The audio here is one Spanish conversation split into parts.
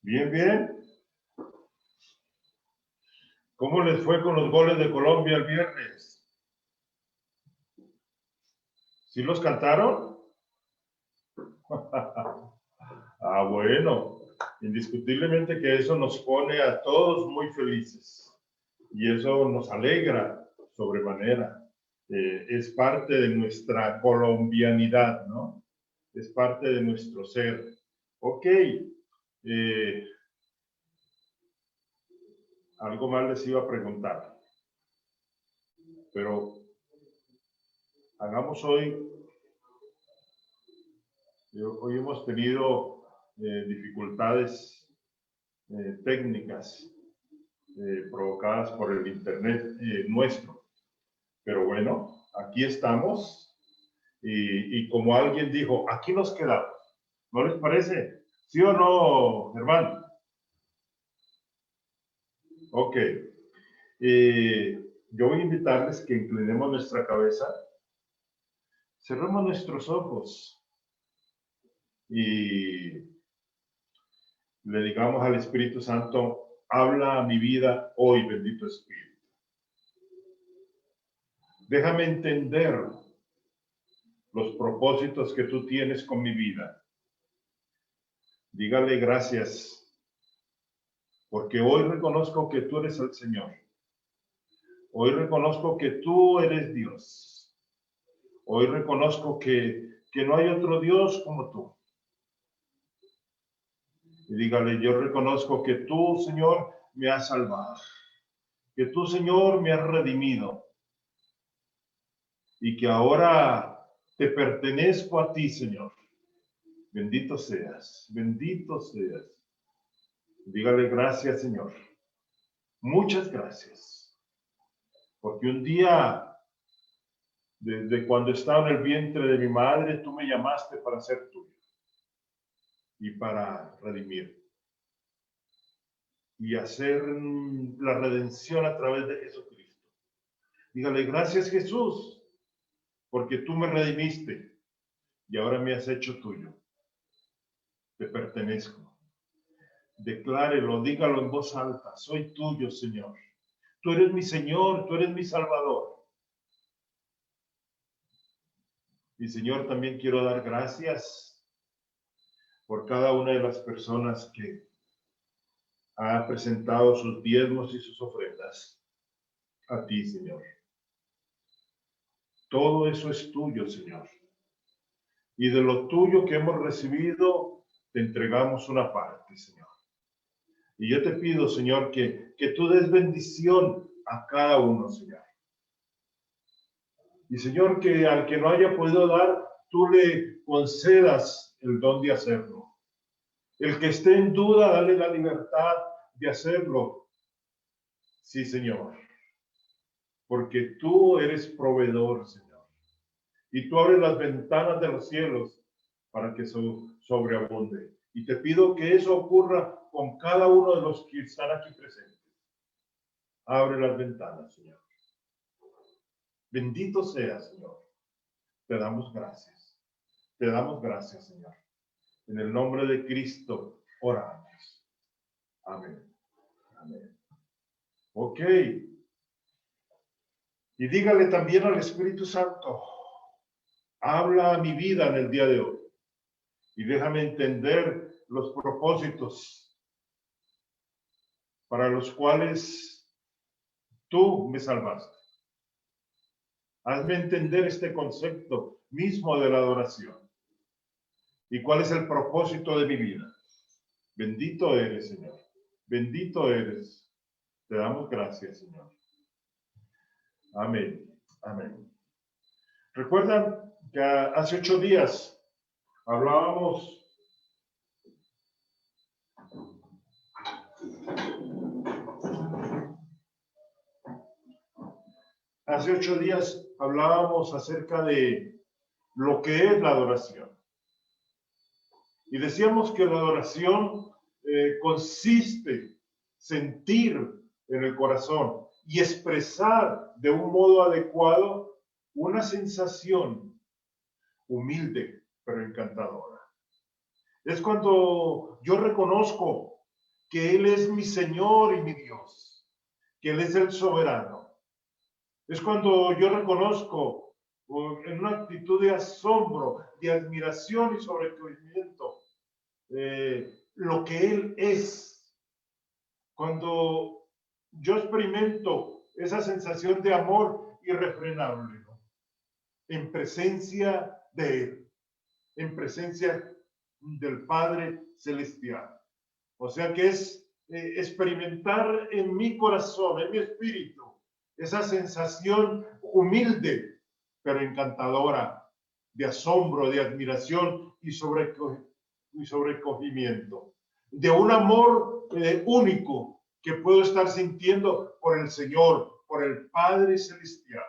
Bien, bien. ¿Cómo les fue con los goles de Colombia el viernes? ¿Sí los cantaron? Bueno, indiscutiblemente que eso nos pone a todos muy felices y eso nos alegra sobremanera. Es parte de nuestra colombianidad, ¿no? Es parte de nuestro ser. Ok, algo más les iba a preguntar, pero hagamos hoy hemos tenido dificultades técnicas provocadas por el internet nuestro, pero bueno, aquí estamos y como alguien dijo, aquí nos quedamos, ¿no les parece? ¿Sí o no, Germán? Ok. Yo voy a invitarles que inclinemos nuestra cabeza, cerremos nuestros ojos y le digamos al Espíritu Santo, habla a mi vida hoy, bendito Espíritu. Déjame entender los propósitos que tú tienes con mi vida. Dígale gracias, porque hoy reconozco que tú eres el Señor. Hoy reconozco que tú eres Dios. Hoy reconozco que no hay otro Dios como tú. Y dígale, yo reconozco que tú, Señor, me has salvado. Que tú, Señor, me has redimido. Y que ahora te pertenezco a ti, Señor. Bendito seas, bendito seas. Dígale gracias, Señor. Muchas gracias. Porque un día, desde cuando estaba en el vientre de mi madre, tú me llamaste para ser tuyo y para redimir y hacer la redención a través de Jesucristo. Dígale gracias, Jesús, porque tú me redimiste y ahora me has hecho tuyo. Te pertenezco. Declárelo, dígalo en voz alta. Soy tuyo, Señor. Tú eres mi Señor, tú eres mi Salvador. Y Señor, también quiero dar gracias por cada una de las personas que ha presentado sus diezmos y sus ofrendas a ti, Señor. Todo eso es tuyo, Señor. Y de lo tuyo que hemos recibido, te entregamos una parte, Señor. Y yo te pido, Señor, que tú des bendición a cada uno, Señor. Y, Señor, que al que no haya podido dar, tú le concedas el don de hacerlo. El que esté en duda, dale la libertad de hacerlo. Sí, Señor. Porque tú eres proveedor, Señor. Y tú abres las ventanas de los cielos para que sobreabunde. Y te pido que eso ocurra con cada uno de los que están aquí presentes. Abre las ventanas, Señor. Bendito sea, Señor. Te damos gracias. Te damos gracias, Señor. En el nombre de Cristo oramos. Amén. Amén. Ok. Y dígale también al Espíritu Santo, habla a mi vida en el día de hoy. Y déjame entender los propósitos para los cuales tú me salvaste. Hazme entender este concepto mismo de la adoración. ¿Y cuál es el propósito de mi vida? Bendito eres, Señor. Bendito eres. Te damos gracias, Señor. Amén. Amén. ¿Recuerdan que hace 8 días hablábamos acerca de lo que es la adoración? Y decíamos que la adoración consiste sentir en el corazón y expresar de un modo adecuado una sensación humilde pero encantadora. Es cuando yo reconozco que Él es mi Señor y mi Dios, que Él es el soberano. Es cuando yo reconozco en una actitud de asombro, de admiración y sobrecogimiento lo que Él es. Cuando yo experimento esa sensación de amor irrefrenable, ¿no? En presencia de Él, en presencia del Padre Celestial. O sea que es experimentar en mi corazón, en mi espíritu, esa sensación humilde, pero encantadora, de asombro, de admiración y sobrecogimiento, de un amor único que puedo estar sintiendo por el Señor, por el Padre Celestial.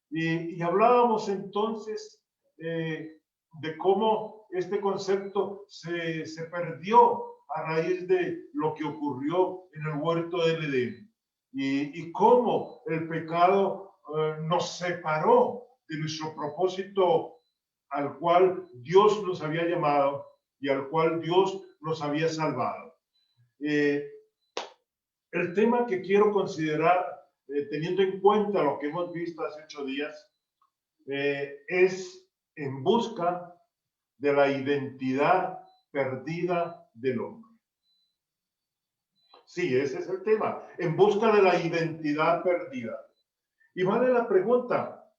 Y hablábamos entonces de cómo este concepto se perdió a raíz de lo que ocurrió en el huerto del Edén y cómo el pecado nos separó de nuestro propósito al cual Dios nos había llamado y al cual Dios nos había salvado. El tema que quiero considerar, teniendo en cuenta lo que hemos visto hace 8 días, es en busca de la identidad perdida del hombre. Sí, ese es el tema, en busca de la identidad perdida. Y vale la pregunta,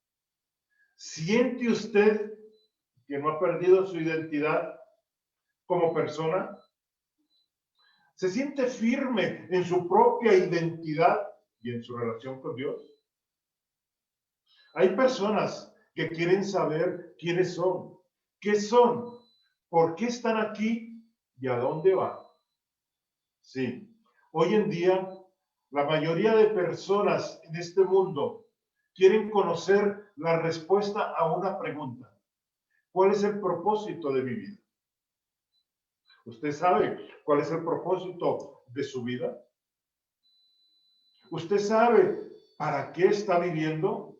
¿siente usted que no ha perdido su identidad como persona? ¿Se siente firme en su propia identidad y en su relación con Dios? Hay personas que quieren saber quiénes son, qué son, por qué están aquí y a dónde van. Sí, hoy en día la mayoría de personas en este mundo quieren conocer la respuesta a una pregunta. ¿Cuál es el propósito de mi vida? ¿Usted sabe cuál es el propósito de su vida? ¿Usted sabe para qué está viviendo?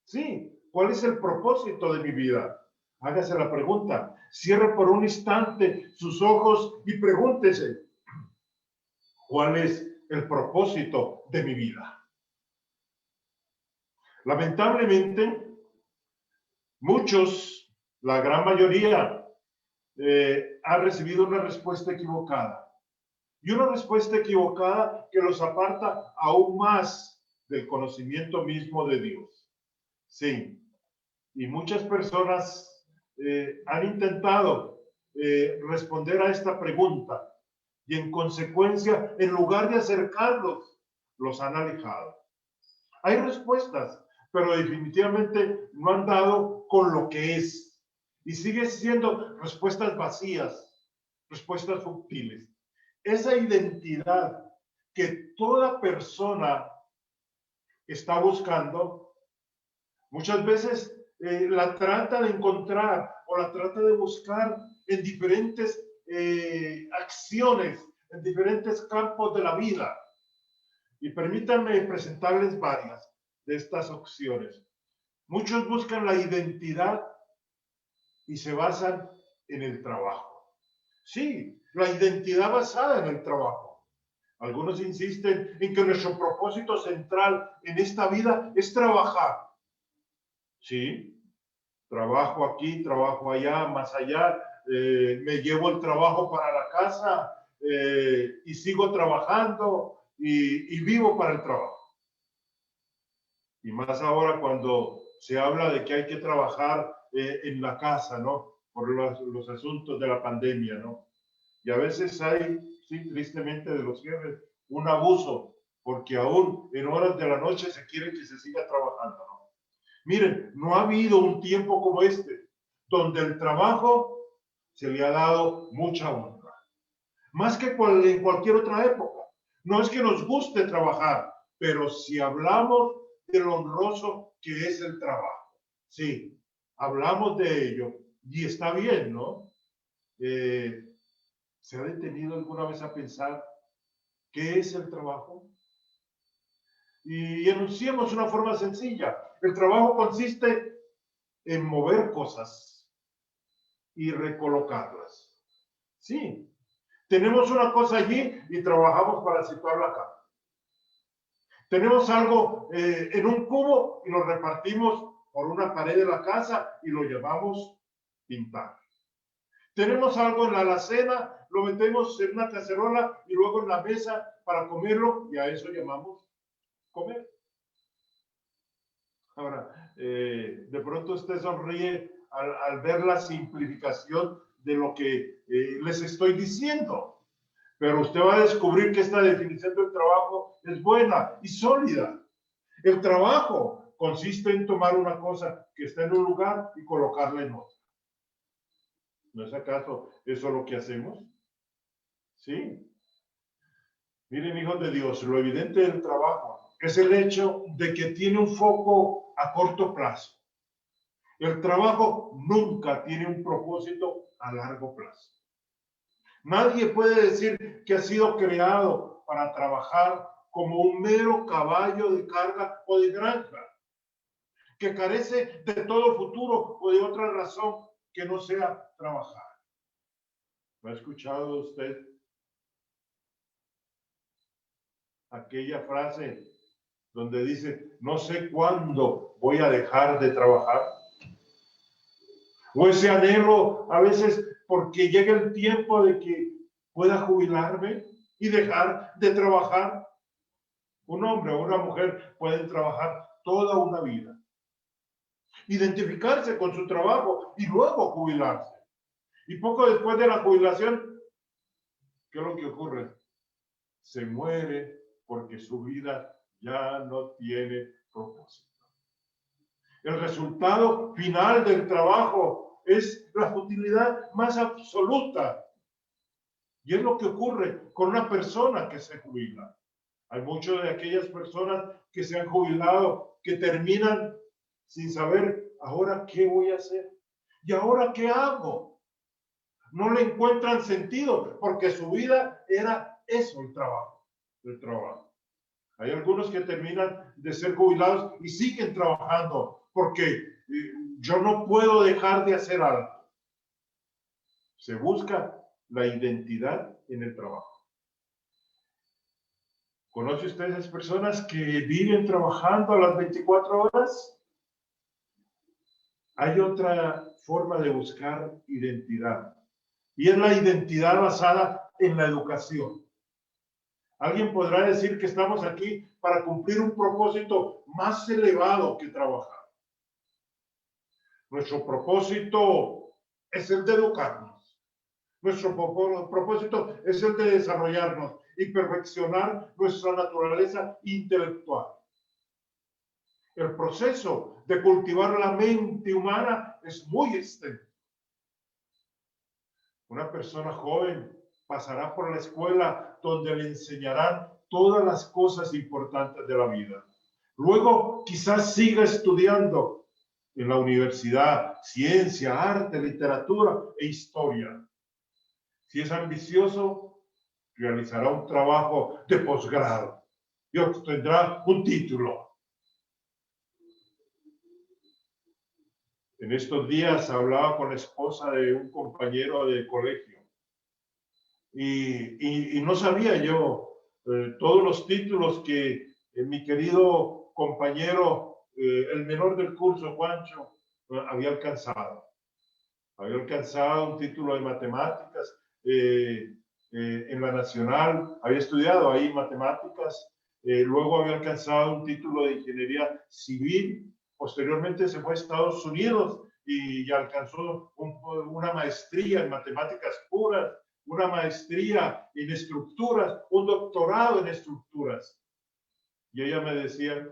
Sí, ¿cuál es el propósito de mi vida? Hágase la pregunta. Cierre por un instante sus ojos y pregúntese, ¿cuál es el propósito de mi vida? Lamentablemente, muchos, la gran mayoría, ha recibido una respuesta equivocada. Y una respuesta equivocada que los aparta aún más del conocimiento mismo de Dios. Sí, y muchas personas han intentado responder a esta pregunta y en consecuencia, en lugar de acercarlos, los han alejado. Hay respuestas, pero definitivamente no han dado con lo que es. Y sigue siendo respuestas vacías, respuestas fútiles. Esa identidad que toda persona está buscando, muchas veces la trata de encontrar o la trata de buscar en diferentes acciones, en diferentes campos de la vida. Y permítanme presentarles varias de estas opciones. Muchos buscan la identidad y se basan en el trabajo. Sí, la identidad basada en el trabajo. Algunos insisten en que nuestro propósito central en esta vida es trabajar. Sí, trabajo aquí, trabajo allá, más allá, me llevo el trabajo para la casa y sigo trabajando y vivo para el trabajo. Y más ahora cuando se habla de que hay que trabajar en la casa, ¿no? Por los asuntos de la pandemia, ¿no? Y a veces hay, sí, tristemente de los jefes, un abuso, porque aún en horas de la noche se quiere que se siga trabajando, ¿no? Miren, no ha habido un tiempo como este, donde el trabajo se le ha dado mucha honra. Más que en cualquier otra época. No es que nos guste trabajar, pero si hablamos de lo honroso que es el trabajo, sí, hablamos de ello y está bien, ¿no? ¿Se ha detenido alguna vez a pensar qué es el trabajo? Y enunciemos una forma sencilla. El trabajo consiste en mover cosas y recolocarlas. Sí, Tenemos una cosa allí y trabajamos para situarla acá. Tenemos algo en un cubo y lo repartimos por una pared de la casa y lo llamamos pintar. Tenemos algo en la alacena, lo metemos en una cacerola y luego en la mesa para comerlo y a eso llamamos comer. Ahora, de pronto usted sonríe al ver la simplificación de lo que les estoy diciendo. Pero usted va a descubrir que esta definición del trabajo es buena y sólida. El trabajo consiste en tomar una cosa que está en un lugar y colocarla en otro. ¿No es acaso eso lo que hacemos? Sí. Miren, hijos de Dios, lo evidente del trabajo es el hecho de que tiene un foco a corto plazo. El trabajo nunca tiene un propósito a largo plazo. Nadie puede decir que ha sido creado para trabajar como un mero caballo de carga o de granja, que carece de todo futuro o de otra razón que no sea trabajar. ¿No ha escuchado usted aquella frase donde dice, no sé cuándo voy a dejar de trabajar? O ese anhelo a veces porque llega el tiempo de que pueda jubilarme y dejar de trabajar. Un hombre o una mujer pueden trabajar toda una vida, identificarse con su trabajo y luego jubilarse. Y poco después de la jubilación, ¿qué es lo que ocurre? Se muere porque su vida ya no tiene propósito. El resultado final del trabajo es la futilidad más absoluta. Y es lo que ocurre con una persona que se jubila. Hay muchas de aquellas personas que se han jubilado, que terminan sin saber, ¿ahora qué voy a hacer? ¿Y ahora qué hago? No le encuentran sentido, porque su vida era eso, el trabajo. Hay algunos que terminan de ser jubilados y siguen trabajando, porque yo no puedo dejar de hacer algo. Se busca la identidad en el trabajo. ¿Conoce usted esas personas que viven trabajando a las 24 horas? Hay otra forma de buscar identidad, y es la identidad basada en la educación. Alguien podrá decir que estamos aquí para cumplir un propósito más elevado que trabajar. Nuestro propósito es el de educarnos. Nuestro propósito es el de desarrollarnos y perfeccionar nuestra naturaleza intelectual. El proceso de cultivar la mente humana es muy extenso. Una persona joven pasará por la escuela donde le enseñarán todas las cosas importantes de la vida. Luego quizás siga estudiando en la universidad, ciencia, arte, literatura e historia. Si es ambicioso, realizará un trabajo de posgrado y obtendrá un título. En estos días hablaba con la esposa de un compañero de colegio y no sabía yo todos los títulos que mi querido compañero, el menor del curso, Juancho, había alcanzado. Había alcanzado un título de matemáticas en la Nacional, había estudiado ahí matemáticas, luego había alcanzado un título de ingeniería civil, posteriormente se fue a Estados Unidos y alcanzó una maestría en matemáticas puras, una maestría en estructuras, un doctorado en estructuras. Y ella me decía,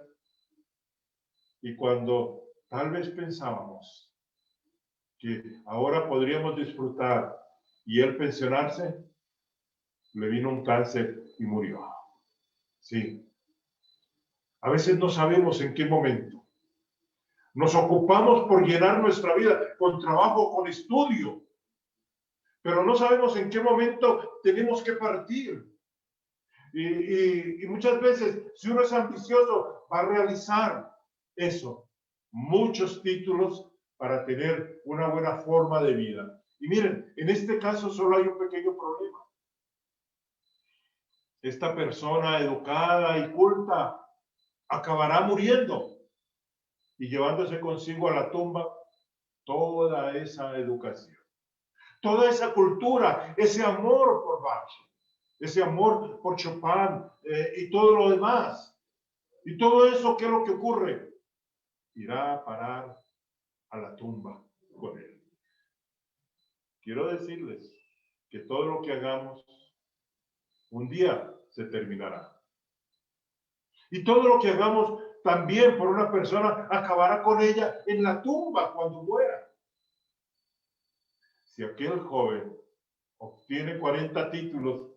y cuando tal vez pensábamos que ahora podríamos disfrutar y él pensionarse, le vino un cáncer y murió. Sí. A veces no sabemos en qué momento. Nos ocupamos por llenar nuestra vida con trabajo, con estudio, pero no sabemos en qué momento tenemos que partir. Y muchas veces, si uno es ambicioso, va a realizar eso, muchos títulos para tener una buena forma de vida. Y miren, en este caso solo hay un pequeño problema. esta persona educada y culta acabará muriendo y llevándose consigo a la tumba toda esa educación, toda esa cultura, ese amor por Bach, ese amor por Chopin y todo lo demás. Y todo eso, ¿qué es lo que ocurre? Irá a parar a la tumba con él. Quiero decirles que todo lo que hagamos un día se terminará. Y todo lo que hagamos también por una persona acabará con ella en la tumba cuando muera. Si aquel joven obtiene 40 títulos,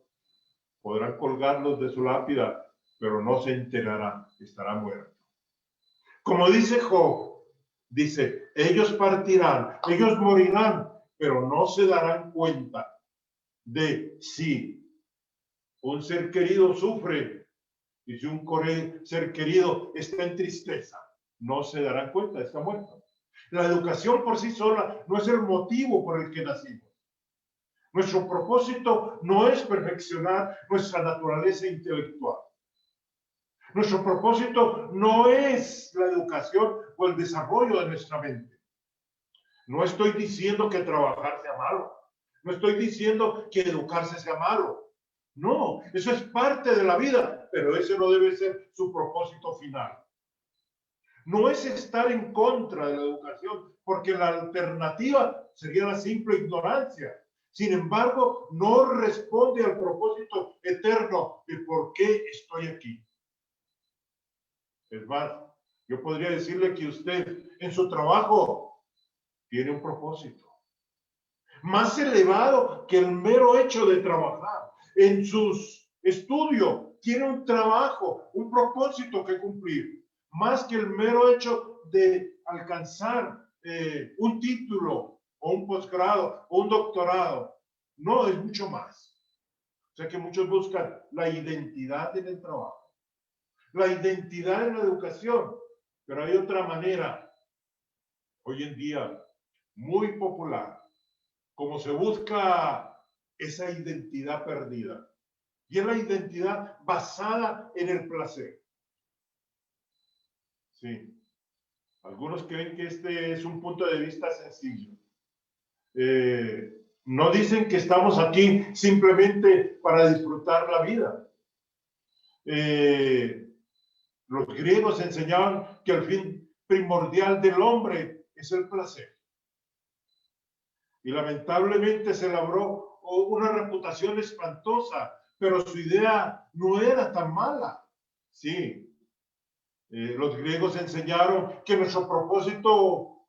podrán colgarlos de su lápida, pero no se enterará, estará muerto. Como dice Job, dice, ellos partirán, ellos morirán, pero no se darán cuenta de si un ser querido sufre y si un ser querido está en tristeza. No se darán cuenta, está muerto. La educación por sí sola no es el motivo por el que nacimos. Nuestro propósito no es perfeccionar nuestra naturaleza intelectual. Nuestro propósito no es la educación o el desarrollo de nuestra mente. No estoy diciendo que trabajar sea malo. No estoy diciendo que educarse sea malo. No, eso es parte de la vida, pero ese no debe ser su propósito final. No es estar en contra de la educación, porque la alternativa sería la simple ignorancia. Sin embargo, no responde al propósito eterno de por qué estoy aquí. Es más, yo podría decirle que usted en su trabajo tiene un propósito más elevado que el mero hecho de trabajar. En sus estudios tiene un trabajo, un propósito que cumplir, más que el mero hecho de alcanzar un título o un posgrado o un doctorado. No, es mucho más. O sea que muchos buscan la identidad en el trabajo, la identidad en la educación, pero hay otra manera hoy en día muy popular, como se busca esa identidad perdida. Y es la identidad basada en el placer. Sí. Algunos creen que este es un punto de vista sencillo. No dicen que estamos aquí simplemente para disfrutar la vida. Los griegos enseñaban que el fin primordial del hombre es el placer. Y lamentablemente se labró una reputación espantosa, pero su idea no era tan mala. Sí, los griegos enseñaron que nuestro propósito,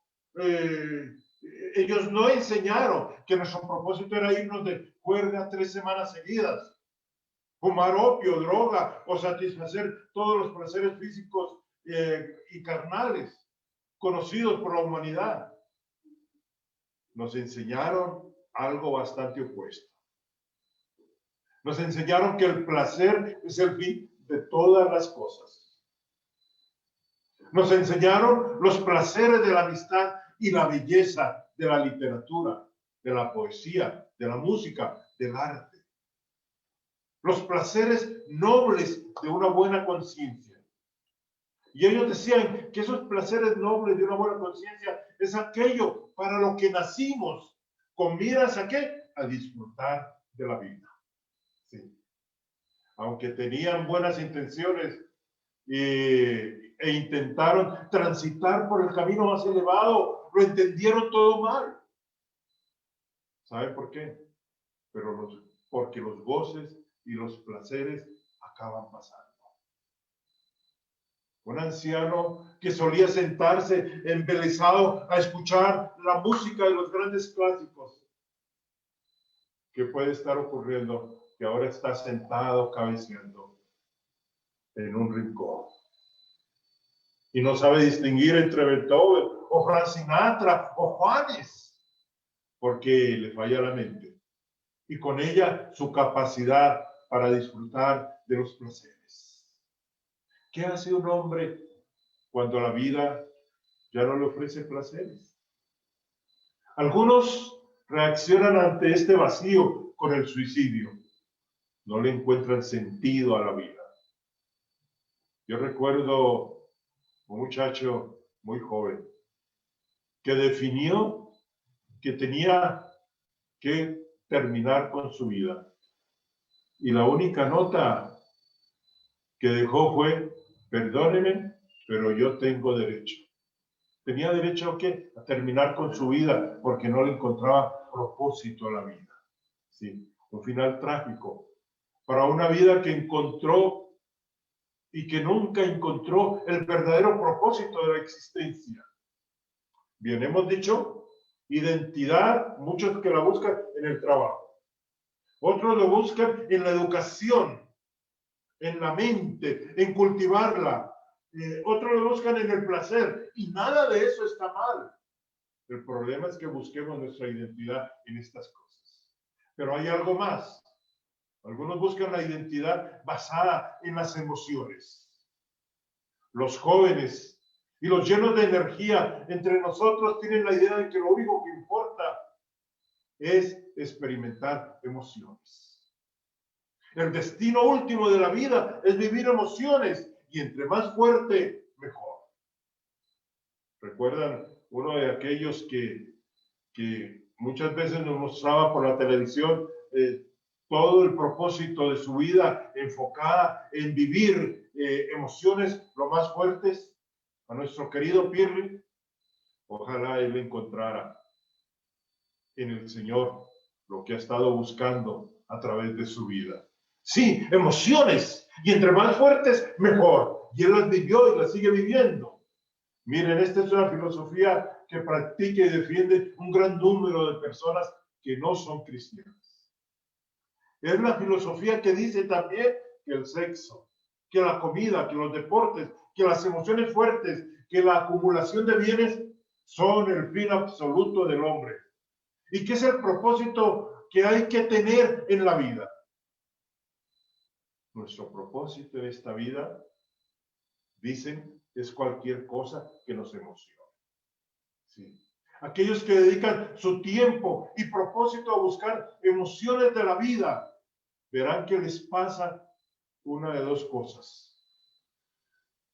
ellos no enseñaron que nuestro propósito era irnos de cuerda 3 semanas seguidas, fumar opio, droga o satisfacer todos los placeres físicos y carnales conocidos por la humanidad. Nos enseñaron algo bastante opuesto. Nos enseñaron que el placer es el fin de todas las cosas. Nos enseñaron los placeres de la amistad y la belleza de la literatura, de la poesía, de la música, del arte. Los placeres nobles de una buena conciencia. Y ellos decían que esos placeres nobles de una buena conciencia es aquello para lo que nacimos, con miras a qué? A disfrutar de la vida. Sí. Aunque tenían buenas intenciones e intentaron transitar por el camino más elevado, lo entendieron todo mal. ¿Saben por qué? Porque los goces y los placeres acaban pasando. Un anciano que solía sentarse embelesado a escuchar la música de los grandes clásicos. ¿Qué puede estar ocurriendo? Que ahora está sentado cabeceando en un rincón y no sabe distinguir entre Beethoven o Frank Sinatra o Juanes, porque le falla la mente y con ella su capacidad para disfrutar de los placeres. ¿Qué hace un hombre cuando la vida ya no le ofrece placeres? Algunos reaccionan ante este vacío con el suicidio. no le encuentran sentido a la vida. Yo recuerdo un muchacho muy joven que definió que tenía que terminar con su vida. Y la única nota que dejó fue: perdóneme, pero yo tengo derecho. ¿Tenía derecho a qué? A terminar con su vida porque no le encontraba propósito a la vida. Sí, un final trágico para una vida que encontró y que nunca encontró el verdadero propósito de la existencia. Bien, hemos dicho identidad, muchos que la buscan en el trabajo. Otros lo buscan en la educación, en la mente, en cultivarla. Otros lo buscan en el placer, y nada de eso está mal. El problema es que busquemos nuestra identidad en estas cosas. Pero hay algo más. Algunos buscan la identidad basada en las emociones. Los jóvenes y los llenos de energía entre nosotros tienen la idea de que lo único que importa es experimentar emociones. El destino último de la vida es vivir emociones, y entre más fuerte, mejor. ¿Recuerdan uno de aquellos que muchas veces nos mostraba por la televisión todo el propósito de su vida enfocada en vivir emociones lo más fuertes? A nuestro querido Pirri, ojalá él encontrara en el Señor lo que ha estado buscando a través de su vida. Sí, emociones, y entre más fuertes, mejor. Y él las vivió y las sigue viviendo. Miren, esta es una filosofía que practica y defiende un gran número de personas que no son cristianas. Es la filosofía que dice también que el sexo, que la comida, que los deportes, que las emociones fuertes, que la acumulación de bienes son el fin absoluto del hombre. ¿Y qué es el propósito que hay que tener en la vida? Nuestro propósito en esta vida, dicen, es cualquier cosa que nos emocione. Sí. Aquellos que dedican su tiempo y propósito a buscar emociones de la vida, verán que les pasa una de dos cosas.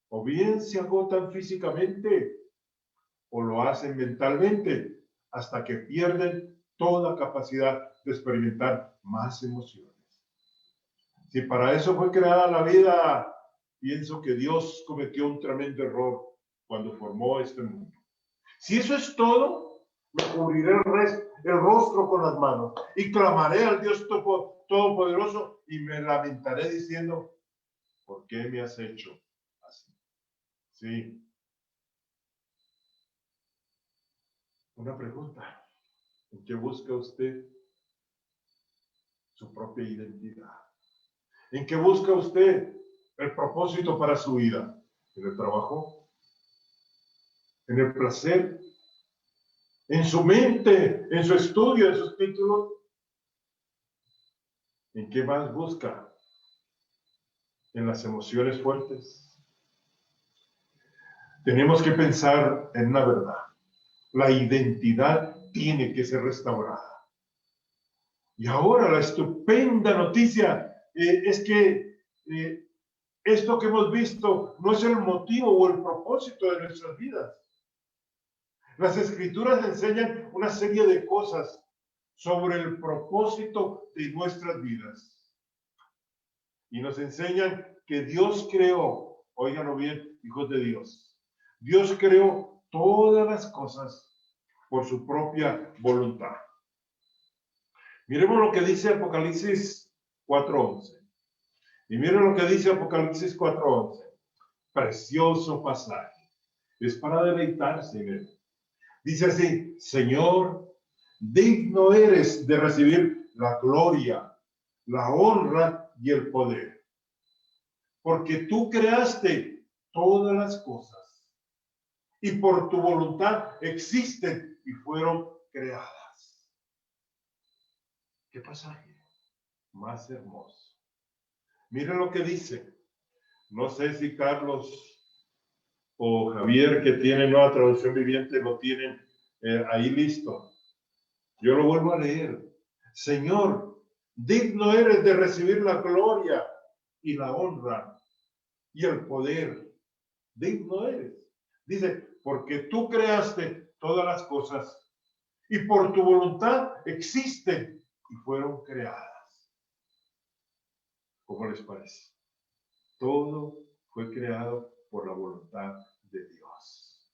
O bien se agotan físicamente, o lo hacen mentalmente, hasta que pierden toda capacidad de experimentar más emociones. Si para eso fue creada la vida, pienso que Dios cometió un tremendo error cuando formó este mundo. Si eso es todo, me cubriré el rostro con las manos y clamaré al Dios Todopoderoso y me lamentaré diciendo: ¿por qué me has hecho así? Sí. Una pregunta: ¿en qué busca usted su propia identidad? ¿En qué busca usted el propósito para su vida? ¿En el trabajo? ¿En el placer? ¿En su mente? ¿En su estudio? ¿En sus títulos? ¿En qué más busca? ¿En las emociones fuertes? Tenemos que pensar en una verdad. La identidad tiene que ser restaurada. Y ahora la estupenda noticia es que esto que hemos visto no es el motivo o el propósito de nuestras vidas. Las Escrituras enseñan una serie de cosas sobre el propósito de nuestras vidas. Y nos enseñan que Dios creó, óiganlo bien, hijos de Dios, Dios creó todas las cosas por su propia voluntad. Miremos lo que dice Apocalipsis 4:11. Y miren lo que dice Apocalipsis 4:11. Precioso pasaje. Es para deleitarse en él. Dice así: Señor, digno eres de recibir la gloria, la honra y el poder, porque tú creaste todas las cosas y por tu voluntad existen y fueron creadas. ¿Qué pasaje más hermoso? Miren lo que dice. No sé si Carlos o Javier, que tiene Nueva Traducción Viviente, lo tienen ahí listo. Yo lo vuelvo a leer. Señor, Digno eres de recibir la gloria y la honra y el poder. Digno eres. Dice, porque tú creaste todas las cosas y por tu voluntad existen y fueron creadas. ¿Cómo les parece? Todo fue creado por la voluntad de Dios.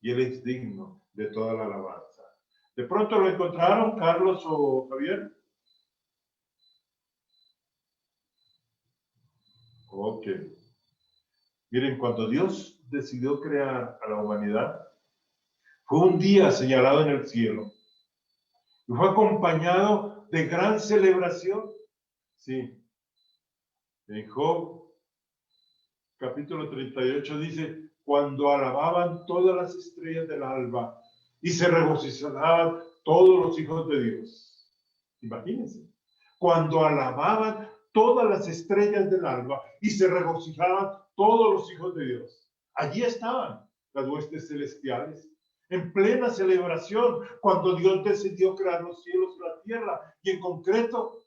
Y Él es digno de toda la alabanza. ¿De pronto lo encontraron, Carlos o Javier? Ok. Miren, cuando Dios decidió crear a la humanidad, fue un día señalado en el cielo y fue acompañado de gran celebración. Sí, en Job capítulo 38 dice, cuando alababan todas las estrellas del alba y se regocijaban todos los hijos de Dios. Imagínense, cuando alababan todas las estrellas del alba y se regocijaban todos los hijos de Dios. Allí estaban las huestes celestiales, en plena celebración, cuando Dios decidió crear los cielos y la tierra, y en concreto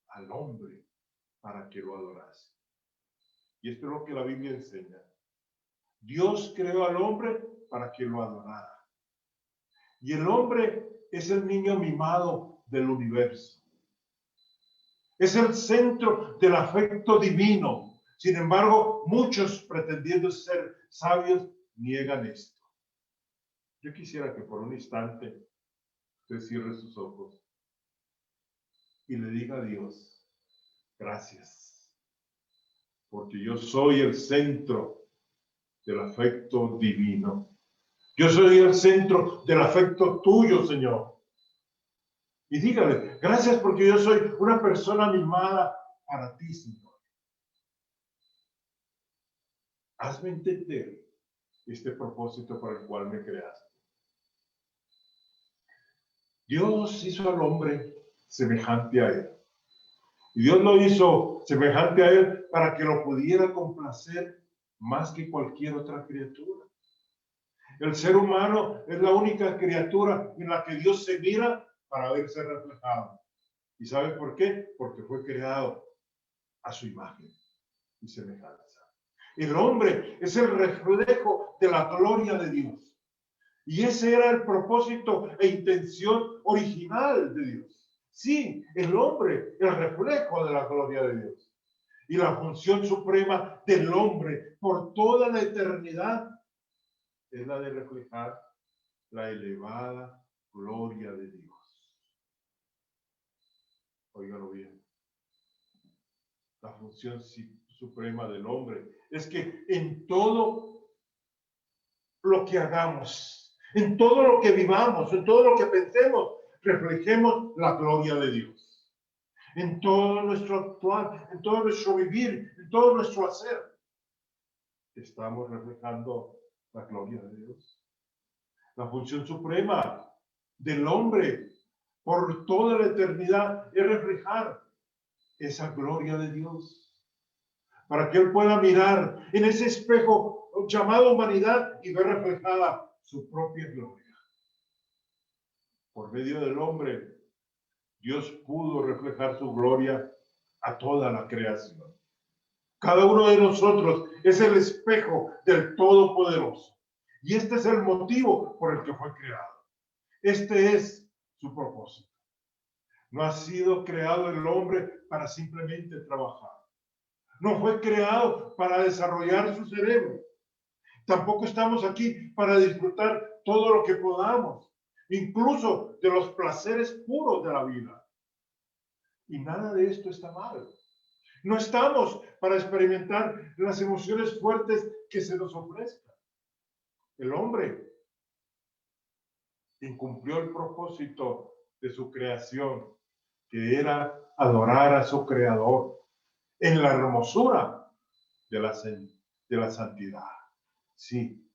al hombre para que lo adorase. Y esto es lo que la Biblia enseña. Dios creó al hombre para que lo adorara. Y el hombre es el niño mimado del universo. Es el centro del afecto divino. Sin embargo, muchos pretendiendo ser sabios niegan esto. Yo quisiera que por un instante usted cierre sus ojos y le diga a Dios, gracias, porque yo soy el centro del afecto divino. Yo soy el centro del afecto tuyo, Señor. Y dígale, gracias porque yo soy una persona mimada para ti, Señor. Hazme entender este propósito para el cual me creaste. Dios hizo al hombre semejante a él. Y Dios lo hizo semejante a él para que lo pudiera complacer más que cualquier otra criatura. El ser humano es la única criatura en la que Dios se mira para verse reflejado. ¿Y sabe por qué? Porque fue creado a su imagen y semejanza. El hombre es el reflejo de la gloria de Dios. Y ese era el propósito e intención original de Dios. Sí, el hombre, el reflejo de la gloria de Dios. Y la función suprema del hombre por toda la eternidad es la de reflejar la elevada gloria de Dios. Óigalo bien. La función suprema del hombre es que en todo lo que hagamos, en todo lo que vivamos, en todo lo que pensemos, reflejemos la gloria de Dios. En todo nuestro actuar, en todo nuestro vivir, en todo nuestro hacer, estamos reflejando la gloria de Dios. La función suprema del hombre por toda la eternidad es reflejar esa gloria de Dios, para que él pueda mirar en ese espejo llamado humanidad y ver reflejada su propia gloria. Por medio del hombre, Dios pudo reflejar su gloria a toda la creación. Cada uno de nosotros es el espejo del Todopoderoso. Y este es el motivo por el que fue creado. Este es su propósito. No ha sido creado el hombre para simplemente trabajar. No fue creado para desarrollar su cerebro. Tampoco estamos aquí para disfrutar todo lo que podamos, incluso de los placeres puros de la vida. Y nada de esto está mal. No estamos para experimentar las emociones fuertes que se nos ofrezcan. El hombre incumplió el propósito de su creación, que era adorar a su creador en la hermosura de la santidad. Sí,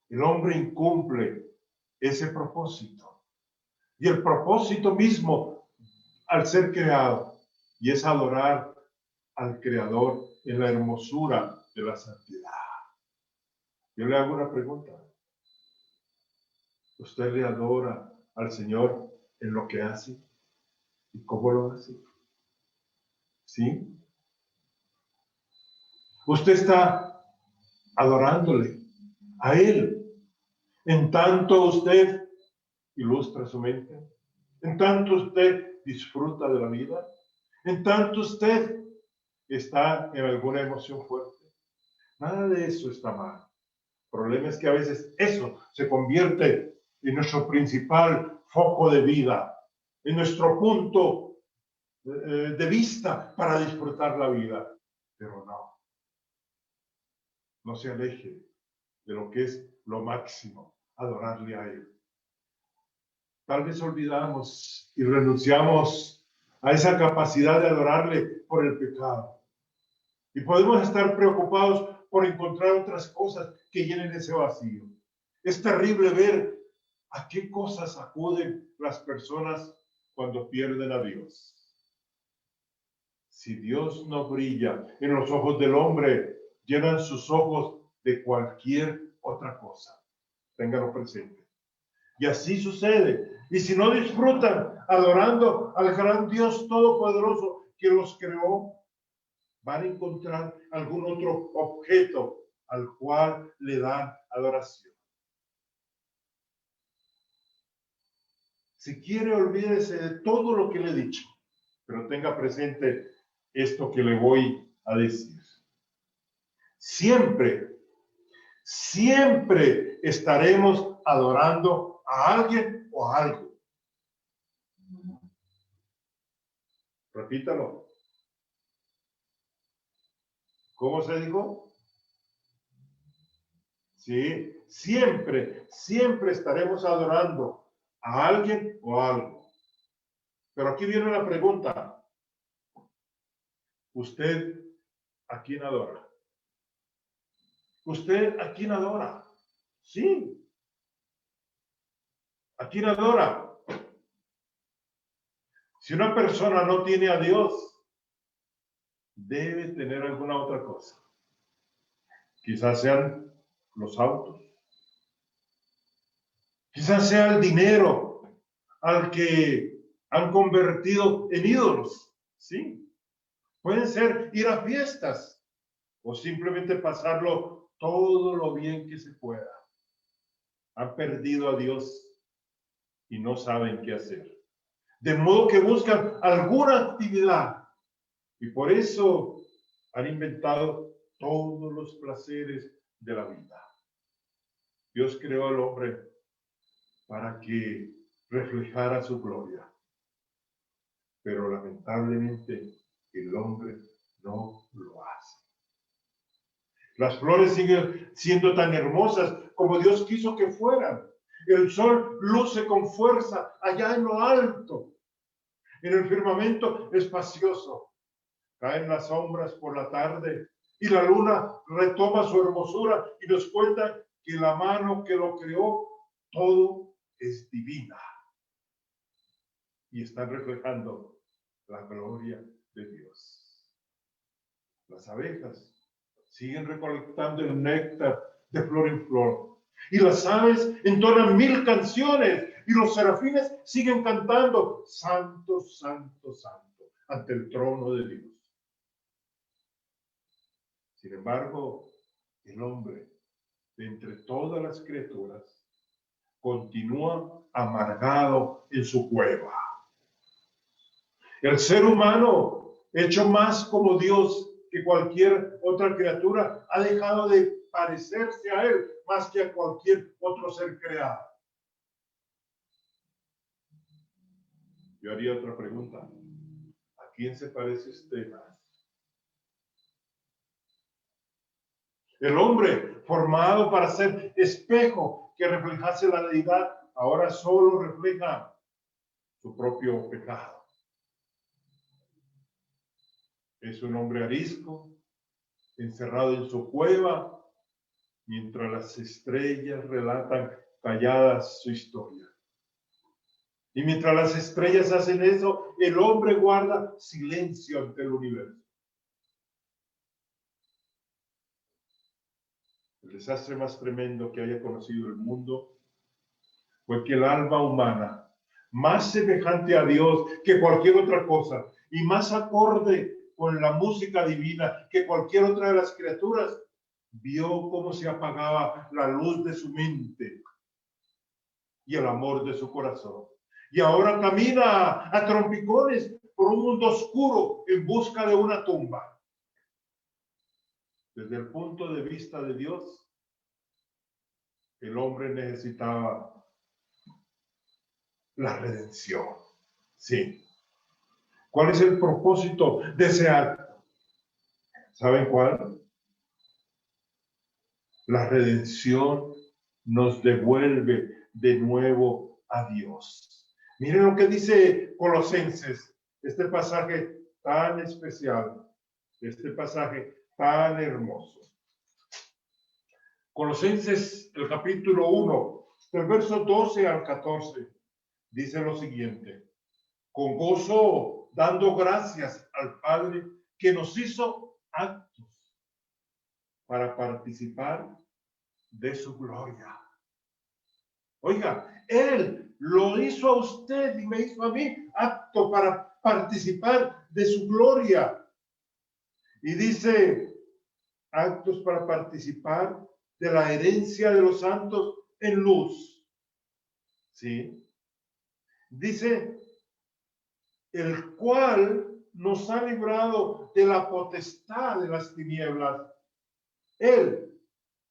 el hombre incumple ese propósito. Y el propósito mismo al ser creado, y es adorar al Creador en la hermosura de la santidad. Yo le hago una pregunta. ¿Usted le adora al Señor en lo que hace? ¿Y cómo lo hace? ¿Sí? Usted está adorándole a Él. En tanto usted ilustra su mente, en tanto usted disfruta de la vida, en tanto usted está en alguna emoción fuerte. Nada de eso está mal. El problema es que a veces eso se convierte en nuestro principal foco de vida, en nuestro punto de vista para disfrutar la vida. Pero no se aleje de lo que es lo máximo, adorarle a Él. Tal vez olvidamos y renunciamos a esa capacidad de adorarle por el pecado. Y podemos estar preocupados por encontrar otras cosas que llenen ese vacío. Es terrible ver a qué cosas acuden las personas cuando pierden a Dios. Si Dios no brilla en los ojos del hombre, llenan sus ojos de cualquier otra cosa. Ténganlo presente. Y así sucede. Y si no disfrutan adorando al gran Dios Todopoderoso que los creó, van a encontrar algún otro objeto al cual le dan adoración. Si quiere, olvídese de todo lo que le he dicho, pero tenga presente esto que le voy a decir. Siempre, siempre estaremos adorando a alguien o a algo. Repítalo. ¿Cómo se dijo? Sí, siempre, siempre estaremos adorando a alguien o a algo. Pero aquí viene la pregunta. ¿Usted a quién adora? ¿Usted a quién adora? Sí. ¿A quién adora? Si una persona no tiene a Dios, debe tener alguna otra cosa. Quizás sean los autos. Quizás sea el dinero al que han convertido en ídolos. Sí. Pueden ser ir a fiestas o simplemente pasarlo todo lo bien que se pueda. Han perdido a Dios y no saben qué hacer. De modo que buscan alguna actividad y por eso han inventado todos los placeres de la vida. Dios creó al hombre para que reflejara su gloria. Pero lamentablemente el hombre no lo hace. Las flores siguen siendo tan hermosas como Dios quiso que fueran. El sol luce con fuerza allá en lo alto, en el firmamento espacioso. Caen las sombras por la tarde y la luna retoma su hermosura y nos cuenta que la mano que lo creó, todo es divina. Y están reflejando la gloria de Dios. Las abejas siguen recolectando el néctar de flor en flor. Y las aves entonan 1000 canciones y los serafines siguen cantando Santo, Santo, Santo ante el trono de Dios. Sin embargo, el hombre, de entre todas las criaturas, continúa amargado en su cueva. El ser humano, hecho más como Dios que cualquier otra criatura, ha dejado de parecerse a Él más que a cualquier otro ser creado. Yo haría otra pregunta. ¿A quién se parece usted más? El hombre, formado para ser espejo que reflejase la deidad, ahora solo refleja su propio pecado. Es un hombre arisco, encerrado en su cueva, mientras las estrellas relatan calladas su historia. Y mientras las estrellas hacen eso, el hombre guarda silencio ante el universo. El desastre más tremendo que haya conocido el mundo fue que el alma humana más semejante a Dios que cualquier otra cosa y más acorde con la música divina que cualquier otra de las criaturas, vio cómo se apagaba la luz de su mente y el amor de su corazón. Y ahora camina a trompicones por un mundo oscuro en busca de una tumba. Desde el punto de vista de Dios, el hombre necesitaba la redención. Sí. ¿Cuál es el propósito de ese acto? ¿Saben cuál? La redención nos devuelve de nuevo a Dios. Miren lo que dice Colosenses, este pasaje tan especial, este pasaje tan hermoso. Colosenses, el capítulo 1, del verso 12 al 14, dice lo siguiente: con gozo, dando gracias al Padre que nos hizo aptos para participar de su gloria. Oiga, Él lo hizo a usted y me hizo a mí apto para participar de su gloria. Y dice, aptos para participar de la herencia de los santos en luz. ¿Sí? Dice, el cual nos ha librado de la potestad de las tinieblas. Él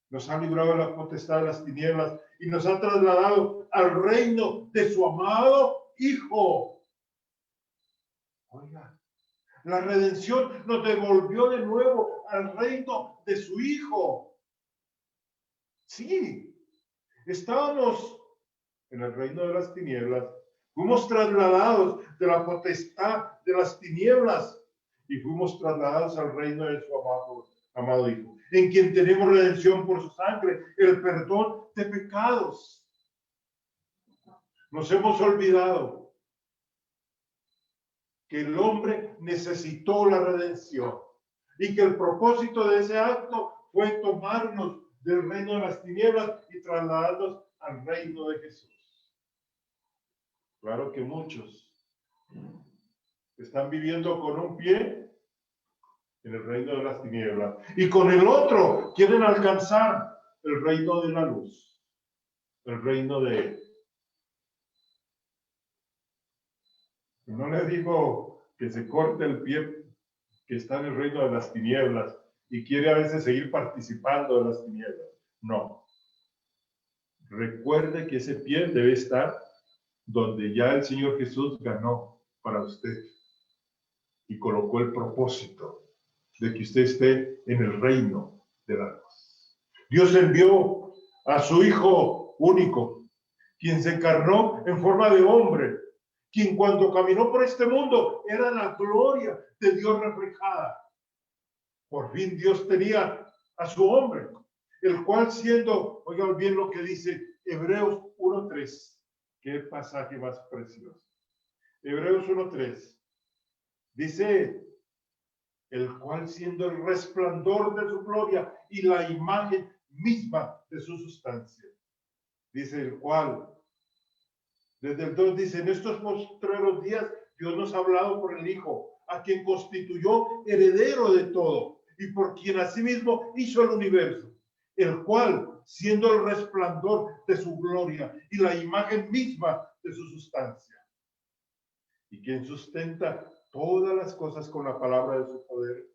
nos ha librado de la potestad de las tinieblas y nos ha trasladado al reino de su amado Hijo. Oiga, la redención nos devolvió de nuevo al reino de su Hijo. Sí, estábamos en el reino de las tinieblas, fuimos trasladados de la potestad de las tinieblas y fuimos trasladados al reino de su amado Hijo, en quien tenemos redención por su sangre, el perdón de pecados. Nos hemos olvidado que el hombre necesitó la redención y que el propósito de ese acto fue tomarnos del reino de las tinieblas y trasladarnos al reino de Jesús. Claro que muchos están viviendo con un pie en el reino de las tinieblas y con el otro quieren alcanzar el reino de la luz, el reino de Él. No le digo que se corte el pie que está en el reino de las tinieblas y quiere a veces seguir participando de las tinieblas. No. Recuerde que ese pie debe estar donde ya el Señor Jesús ganó para usted y colocó el propósito de que usted esté en el reino de la luz. Dios envió a su Hijo único, quien se encarnó en forma de hombre, quien cuando caminó por este mundo era la gloria de Dios reflejada. Por fin Dios tenía a su hombre, el cual siendo, oigan bien lo que dice Hebreos 1:3, qué pasaje más precioso. Hebreos 1:3 dice, el cual siendo el resplandor de su gloria y la imagen misma de su sustancia. Dice el cual, desde el 2 dice, en estos postreros días Dios nos ha hablado por el Hijo, a quien constituyó heredero de todo y por quien asimismo hizo el universo, el cual siendo el resplandor de su gloria y la imagen misma de su sustancia, y quien sustenta todas las cosas con la palabra de su poder,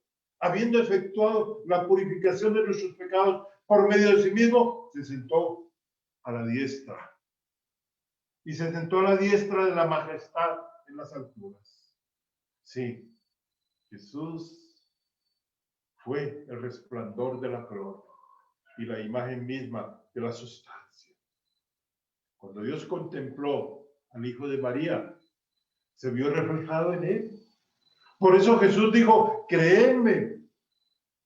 habiendo efectuado la purificación de nuestros pecados por medio de sí mismo, se sentó a la diestra. Y se sentó a la diestra de la majestad en las alturas. Sí, Jesús fue el resplandor de la gloria y la imagen misma de la sustancia. Cuando Dios contempló al Hijo de María, se vio reflejado en él. Por eso Jesús dijo, créenme,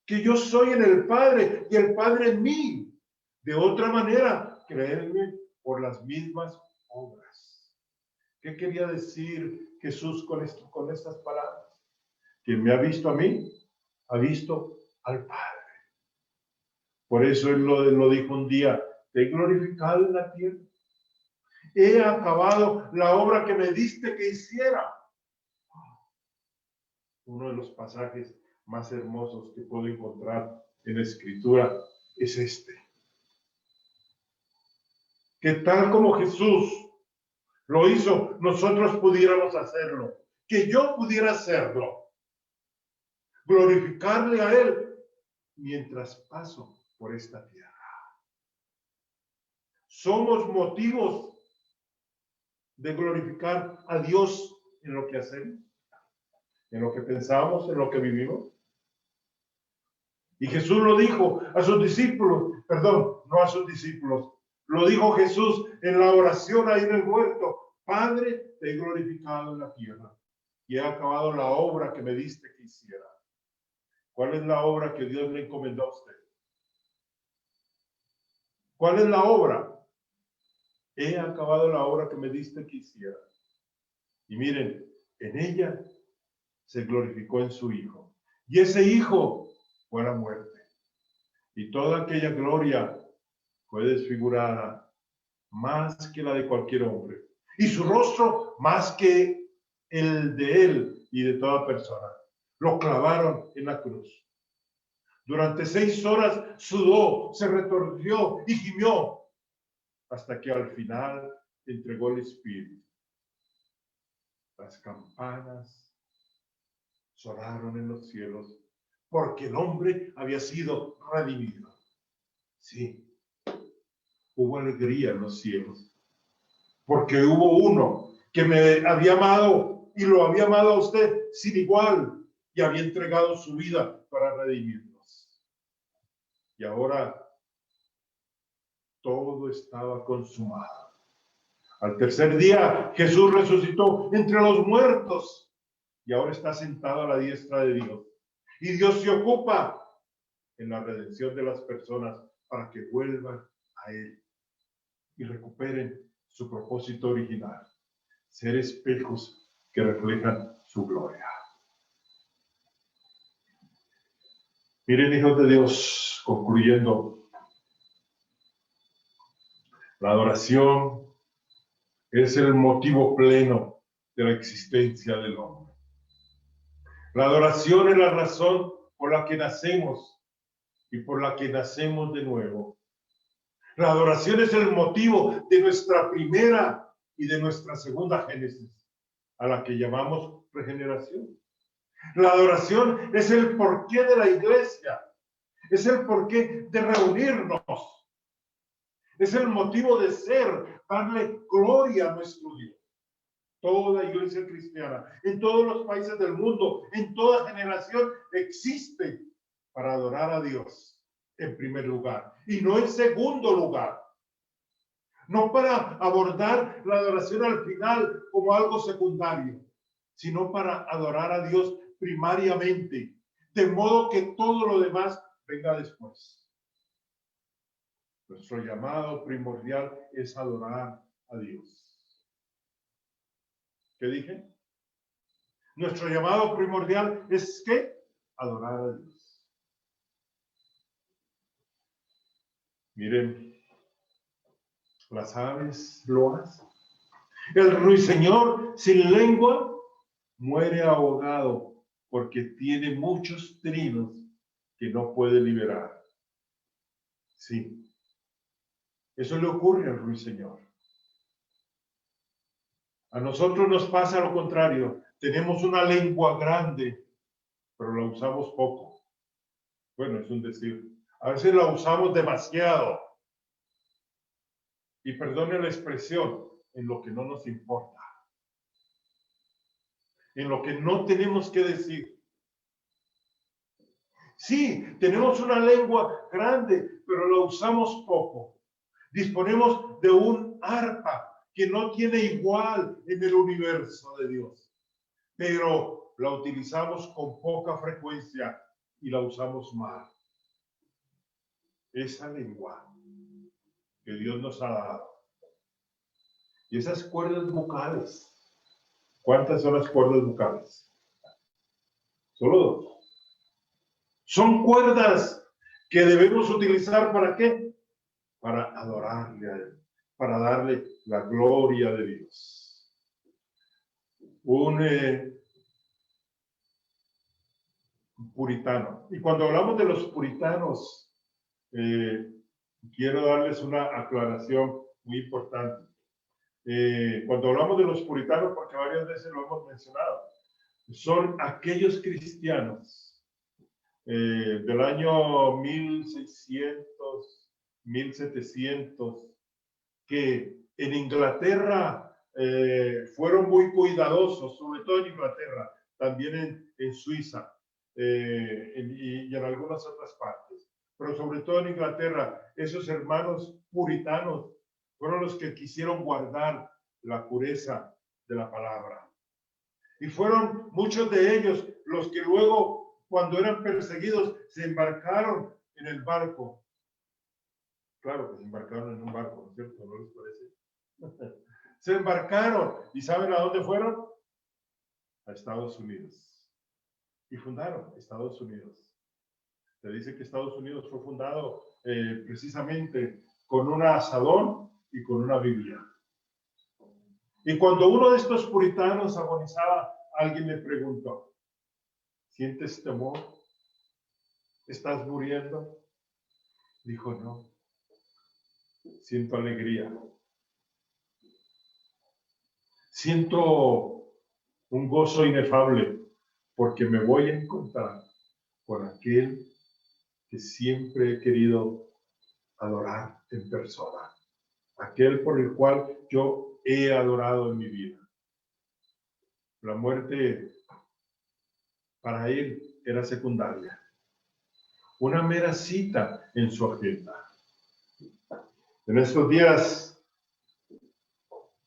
que yo soy en el Padre y el Padre en mí. De otra manera, créenme por las mismas obras. ¿Qué quería decir Jesús con estas palabras? Quien me ha visto a mí, ha visto al Padre. Por eso Él lo dijo un día, te he glorificado en la tierra He acabado la obra que me diste que hiciera. Uno de los pasajes más hermosos que puedo encontrar en la Escritura es este. Que tal como Jesús lo hizo, nosotros pudiéramos hacerlo. Que yo pudiera hacerlo. Glorificarle a Él mientras paso por esta tierra. Somos motivos de glorificar a Dios en lo que hacemos, en lo que pensamos, en lo que vivimos. Y Jesús lo dijo a sus discípulos, perdón, no a sus discípulos, lo dijo Jesús en la oración ahí en el huerto: Padre, te he glorificado en la tierra y he acabado la obra que me diste que hiciera. ¿Cuál es la obra que Dios le encomendó a usted? ¿Cuál es la obra? He acabado la obra que me diste que hiciera. Y miren, en ella se glorificó en su Hijo. Y ese Hijo fue la muerte. Y toda aquella gloria fue desfigurada más que la de cualquier hombre. Y su rostro más que el de él y de toda persona. Lo clavaron en la cruz. Durante 6 horas sudó, se retorció y gimió, hasta que al final entregó el Espíritu. Las campanas sonaron en los cielos, porque el hombre había sido redimido. Sí, hubo alegría en los cielos, porque hubo uno que me había amado y lo había amado a usted sin igual y había entregado su vida para redimirnos. Y ahora todo estaba consumado. Al tercer día Jesús resucitó entre los muertos y ahora está sentado a la diestra de Dios. Y Dios se ocupa en la redención de las personas para que vuelvan a Él y recuperen su propósito original: ser espejos que reflejan su gloria. Miren, hijos de Dios, concluyendo, la adoración es el motivo pleno de la existencia del hombre. La adoración es la razón por la que nacemos y por la que nacemos de nuevo. La adoración es el motivo de nuestra primera y de nuestra segunda génesis, a la que llamamos regeneración. La adoración es el porqué de la iglesia, es el porqué de reunirnos, es el motivo de ser, darle gloria a nuestro Dios. Toda iglesia cristiana, en todos los países del mundo, en toda generación, existe para adorar a Dios en primer lugar y no en segundo lugar. No para abordar la adoración al final como algo secundario, sino para adorar a Dios primariamente, de modo que todo lo demás venga después. Nuestro llamado primordial es adorar a Dios. ¿Qué dije? Nuestro llamado primordial es ¿qué? Adorar a Dios. Miren, las aves loas, el ruiseñor sin lengua muere ahogado porque tiene muchos trinos que no puede liberar. Sí, eso le ocurre al ruiseñor. A nosotros nos pasa lo contrario. Tenemos una lengua grande, pero la usamos poco. Bueno, es un decir. A veces la usamos demasiado. Y perdone la expresión, en lo que no nos importa. En lo que no tenemos que decir. Sí, tenemos una lengua grande, pero la usamos poco. Disponemos de un arpa que no tiene igual en el universo de Dios, pero la utilizamos con poca frecuencia y la usamos mal. Esa lengua que Dios nos ha dado. Y esas cuerdas vocales. ¿Cuántas son las cuerdas vocales? Solo 2. Son cuerdas que debemos utilizar ¿para qué? Para adorarle a Él, para darle la gloria de Dios. Un puritano. Y cuando hablamos de los puritanos, quiero darles una aclaración muy importante. Cuando hablamos de los puritanos, porque varias veces lo hemos mencionado, son aquellos cristianos del año 1600, 1700, que en Inglaterra fueron muy cuidadosos, sobre todo en Inglaterra, también en Suiza y en algunas otras partes, pero sobre todo en Inglaterra, esos hermanos puritanos fueron los que quisieron guardar la pureza de la palabra. Y fueron muchos de ellos los que luego, cuando eran perseguidos, se embarcaron en el barco. Claro que se embarcaron en un barco, ¿no es cierto? ¿No les parece? Se embarcaron. ¿Y saben a dónde fueron? A Estados Unidos. Y fundaron Estados Unidos. Se dice que Estados Unidos fue fundado precisamente con un asadón y con una Biblia. Y cuando uno de estos puritanos agonizaba, alguien le preguntó: ¿sientes temor? ¿Estás muriendo? Dijo: no, siento alegría. Siento un gozo inefable porque me voy a encontrar con aquel que siempre he querido adorar en persona, aquel por el cual yo he adorado en mi vida. La muerte para él era secundaria, una mera cita en su agenda. En estos días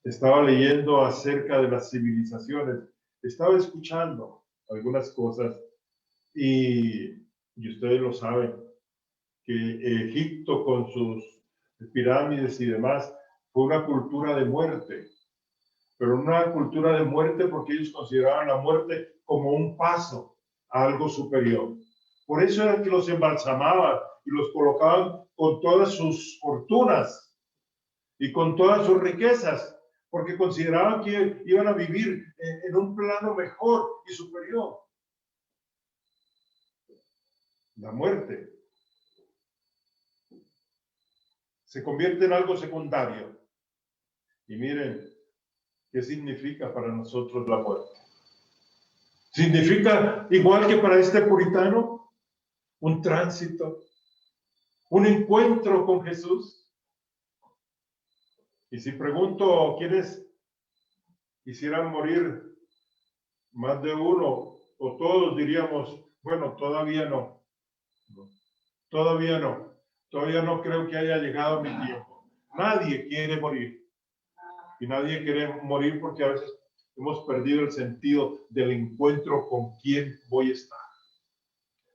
estaba leyendo acerca de las civilizaciones, estaba escuchando algunas cosas y ustedes lo saben, que Egipto con sus pirámides y demás fue una cultura de muerte, pero una cultura de muerte porque ellos consideraban la muerte como un paso a algo superior. Por eso era que los embalsamaban y los colocaban con todas sus fortunas y con todas sus riquezas, porque consideraban que iban a vivir en un plano mejor y superior. La muerte se convierte en algo secundario. Y miren, ¿qué significa para nosotros la muerte? Significa, igual que para este puritano, un tránsito, un encuentro con Jesús. Y si pregunto quiénes quisieran morir, más de uno o todos diríamos: bueno, todavía no. Todavía no. Todavía no creo que haya llegado mi tiempo. Nadie quiere morir. Y nadie quiere morir porque a veces hemos perdido el sentido del encuentro con quién voy a estar.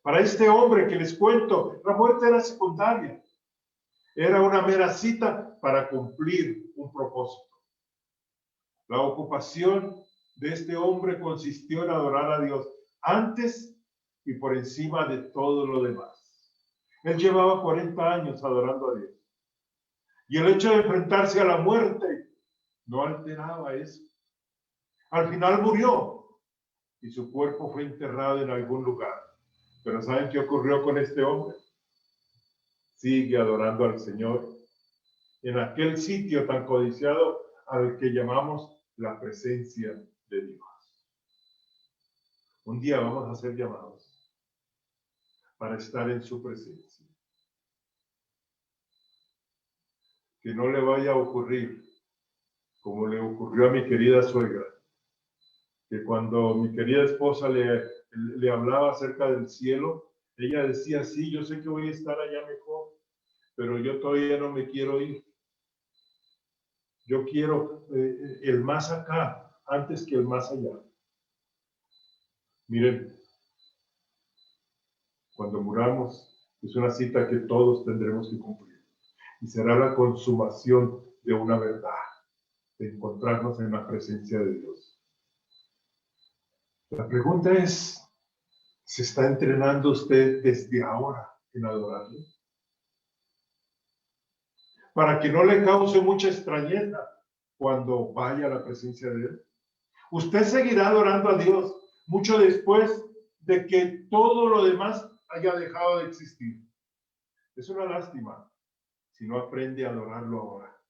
Para este hombre que les cuento, la muerte era secundaria. Era una mera cita para cumplir un propósito. La ocupación de este hombre consistió en adorar a Dios antes y por encima de todo lo demás. Él llevaba 40 años adorando a Dios. Y el hecho de enfrentarse a la muerte no alteraba eso. Al final murió y su cuerpo fue enterrado en algún lugar. Pero ¿saben qué ocurrió con este hombre? Sigue adorando al Señor en aquel sitio tan codiciado al que llamamos la presencia de Dios. Un día vamos a ser llamados para estar en su presencia. Que no le vaya a ocurrir como le ocurrió a mi querida suegra, que cuando mi querida esposa le hablaba acerca del cielo, ella decía: sí, yo sé que voy a estar allá mejor, pero yo todavía no me quiero ir. Yo quiero el más acá antes que el más allá. Miren, cuando muramos es una cita que todos tendremos que cumplir y será la consumación de una verdad, de encontrarnos en la presencia de Dios. La pregunta es: ¿se está entrenando usted desde ahora en adorarle? para que no le cause mucha extrañeza cuando vaya a la presencia de Él. Usted seguirá adorando a Dios mucho después de que todo lo demás haya dejado de existir. Es una lástima si no aprende a adorarlo ahora,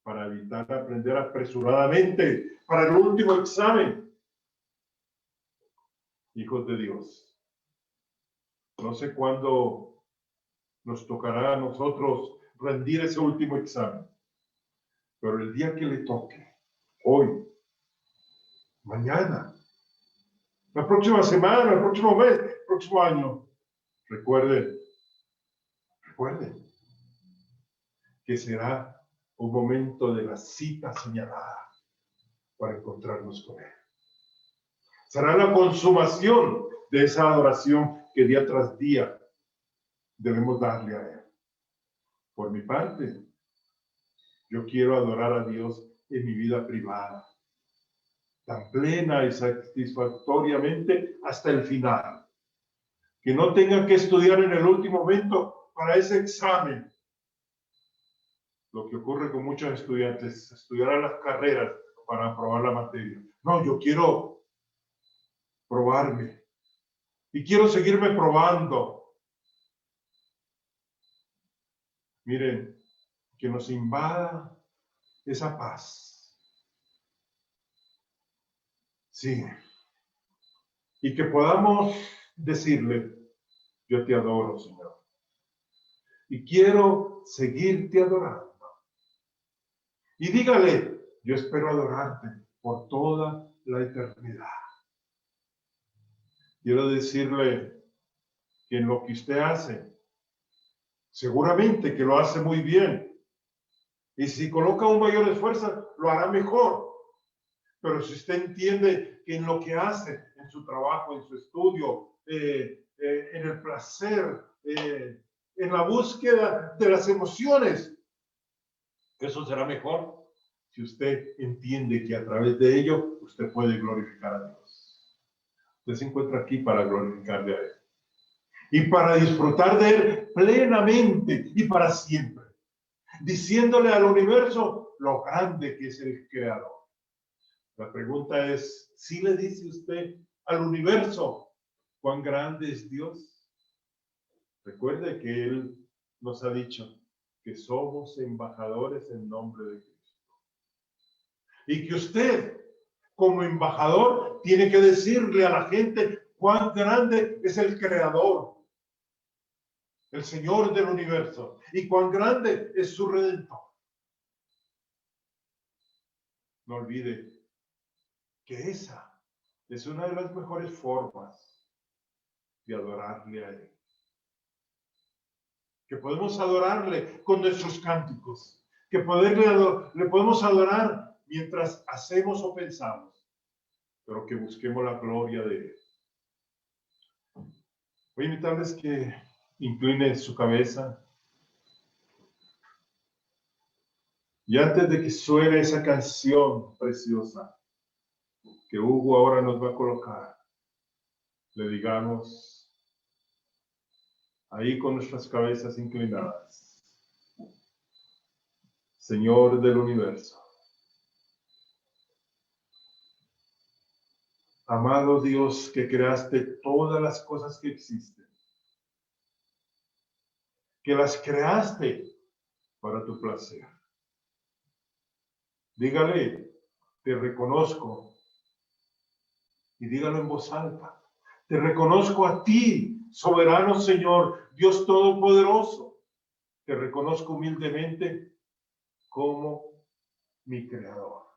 para evitar aprender apresuradamente para el último examen. Hijos de Dios, no sé cuándo nos tocará a nosotros rendir ese último examen, pero el día que le toque, hoy, mañana, la próxima semana, el próximo mes, el próximo año, recuerden que será un momento de la cita señalada para encontrarnos con Él. Será la consumación de esa adoración que día tras día debemos darle a Él. Por mi parte, yo quiero adorar a Dios en mi vida privada, tan plena y satisfactoriamente hasta el final. Que no tenga que estudiar en el último momento para ese examen. Lo que ocurre con muchos estudiantes, estudiar las carreras para aprobar la materia. No, yo quiero probarme y quiero seguirme probando. Miren, que nos invada esa paz. Sí. Y que podamos decirle, yo te adoro, Señor. Y quiero seguirte adorando. Y dígale, yo espero adorarte por toda la eternidad. Quiero decirle que en lo que usted hace, seguramente que lo hace muy bien. Y si coloca un mayor esfuerzo, lo hará mejor. Pero si usted entiende que en lo que hace, en su trabajo, en su estudio, en el placer, en la búsqueda de las emociones, eso será mejor si usted entiende que a través de ello usted puede glorificar a Dios. Usted se encuentra aquí para glorificarle a Él y para disfrutar de Él plenamente y para siempre, diciéndole al universo lo grande que es el Creador. La pregunta es, ¿sí le dice usted al universo cuán grande es Dios? Recuerde que Él nos ha dicho que somos embajadores en nombre de Cristo. Y que usted, como embajador, tiene que decirle a la gente cuán grande es el Creador, el Señor del universo, y cuán grande es su Redentor. No olvide que esa es una de las mejores formas de adorarle a Él. Que podemos adorarle con nuestros cánticos, que le podemos adorar mientras hacemos o pensamos, pero que busquemos la gloria de Él. Voy a invitarles que incline su cabeza. Y antes de que suene esa canción preciosa que Hugo ahora nos va a colocar, le digamos, ahí con nuestras cabezas inclinadas, Señor del universo, amado Dios que creaste todas las cosas que existen, que las creaste para tu placer. Dígale, te reconozco, y dígalo en voz alta, te reconozco a ti, soberano Señor, Dios Todopoderoso. Te reconozco humildemente como mi Creador.